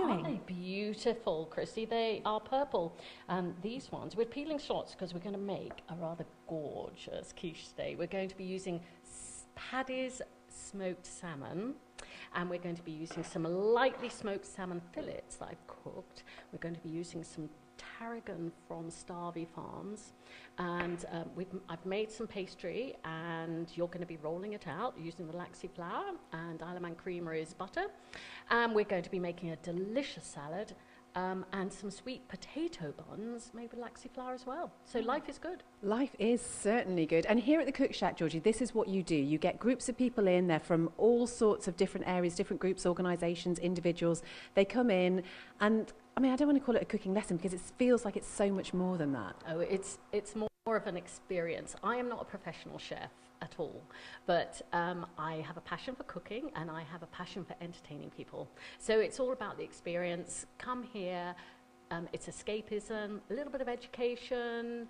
doing? Aren't they beautiful, Christy? They are purple. And these ones, we're peeling shots because we're going to make a rather gorgeous quiche today. We're going to be using Paddy's smoked salmon, and we're going to be using some lightly smoked salmon fillets that I've cooked. We're going to be using some tarragon from Starvey Farms, and I've made some pastry, and you're going to be rolling it out using the laxi flour, and Isle creamer is butter, and we're going to be making a delicious salad and some sweet potato buns made with laxi flour as well. So life is good. Life is certainly good. And here at the Cook Shack, Georgie, this is what you do. You get groups of people in, they're from all sorts of different areas, different groups, organisations, individuals. They come in, and I mean, I don't want to call it a cooking lesson because it feels like it's so much more than that. Oh, it's more of an experience. I am not a professional chef at all, but I have a passion for cooking, and I have a passion for entertaining people. So it's all about the experience. Come here. It's escapism, a little bit of education,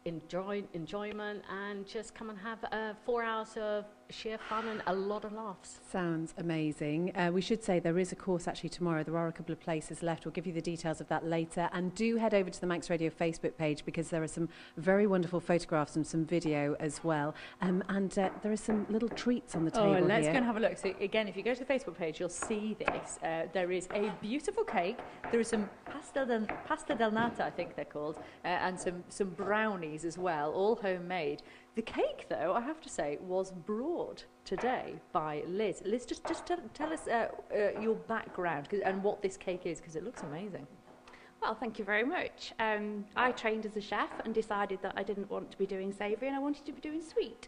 enjoyment, and just come and have 4 hours of sheer fun and a lot of laughs. Sounds amazing. We should say there is a course actually tomorrow. There are a couple of places left. We'll give you the details of that later. And do head over to the Manx Radio Facebook page because there are some very wonderful photographs and some video as well. And there are some little treats on the table here. Oh, let's go and have a look. So again, if you go to the Facebook page, you'll see this. There is a beautiful cake. There is some pasta del nata, I think they're called, and some brownies as well, all homemade. The cake, though, I have to say, was brought today by Liz. Liz, just tell us your background and what this cake is, because it looks amazing. Well, thank you very much. I trained as a chef and decided that I didn't want to be doing savoury and I wanted to be doing sweet.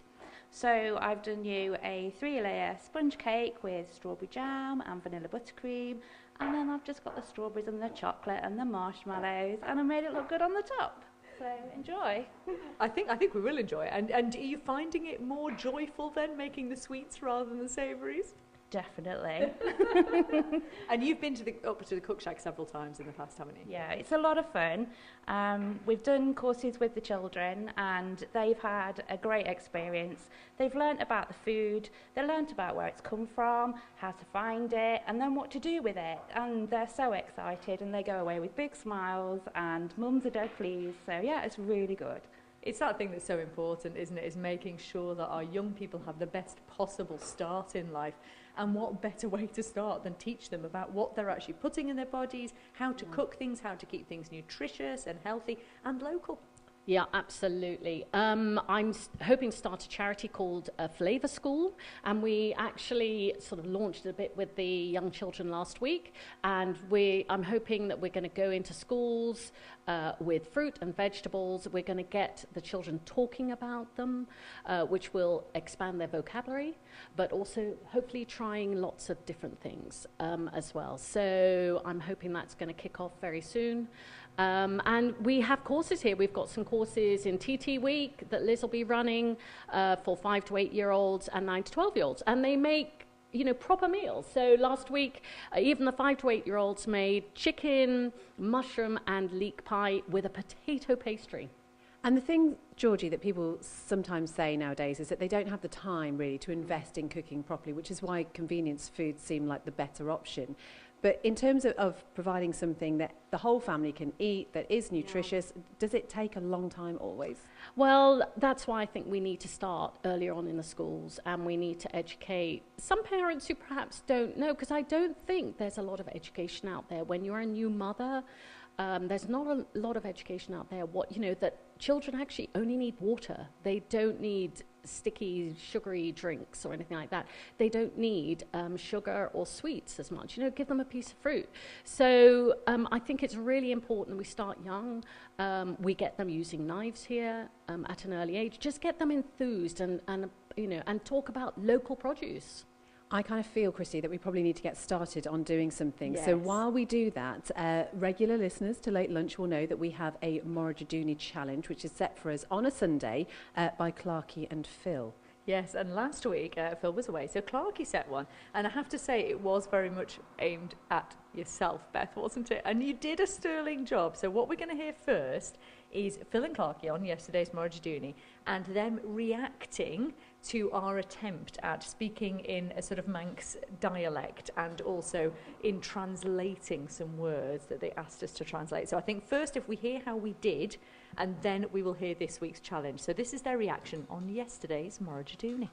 So I've done you a 3-layer sponge cake with strawberry jam and vanilla buttercream, and then I've just got the strawberries and the chocolate and the marshmallows, and I made it look good on the top. So enjoy. I think we will enjoy it. And are you finding it more joyful then, making the sweets rather than the savouries? Definitely. And you've been up to the Cook Shack several times in the past, haven't you? Yeah, it's a lot of fun. We've done courses with the children and they've had a great experience. They've learnt about the food, they learnt about where it's come from, how to find it, and then what to do with it. And they're so excited and they go away with big smiles and mums are dead pleased. So yeah, it's really good. It's that thing that's so important, isn't it, is making sure that our young people have the best possible start in life. And what better way to start than teach them about what they're actually putting in their bodies, how to cook things, how to keep things nutritious and healthy and local. Yeah, absolutely. I'm hoping to start a charity called Flavour School, and we actually sort of launched it a bit with the young children last week, and I'm hoping that we're going to go into schools with fruit and vegetables. We're going to get the children talking about them, which will expand their vocabulary, but also hopefully trying lots of different things as well. So I'm hoping that's going to kick off very soon. And we have courses here. We've got some courses in TT Week that Liz will be running for 5 to 8 year olds and 9 to 12 year olds. And they make, proper meals. So last week, even the 5 to 8 year olds made chicken, mushroom and leek pie with a potato pastry. And the thing, Georgie, that people sometimes say nowadays is that they don't have the time really to invest in cooking properly, which is why convenience foods seem like the better option. But in terms of providing something that the whole family can eat, that is nutritious, does it take a long time always? Well, that's why I think we need to start earlier on in the schools, and we need to educate some parents who perhaps don't know, because I don't think there's a lot of education out there. When you're a new mother, there's not a lot of education out there, that children actually only need water. They don't need sticky, sugary drinks or anything like that. They don't need sugar or sweets as much. Give them a piece of fruit. So I think it's really important we start young. We get them using knives here at an early age. Just get them enthused and talk about local produce. I kind of feel, Christy, that we probably need to get started on doing something. Yes. So while we do that, regular listeners to Late Lunch will know that we have a Morajadooni challenge, which is set for us on a Sunday by Clarkie and Phil. Yes, and last week Phil was away, so Clarkie set one. And I have to say, it was very much aimed at yourself, Beth, wasn't it? And you did a sterling job. So what we're going to hear first is Phil and Clarkie on yesterday's Marajaduni and them reacting to our attempt at speaking in a sort of Manx dialect and also in translating some words that they asked us to translate. So I think first if we hear how we did, and then we will hear this week's challenge. So this is their reaction on yesterday's Marajaduni.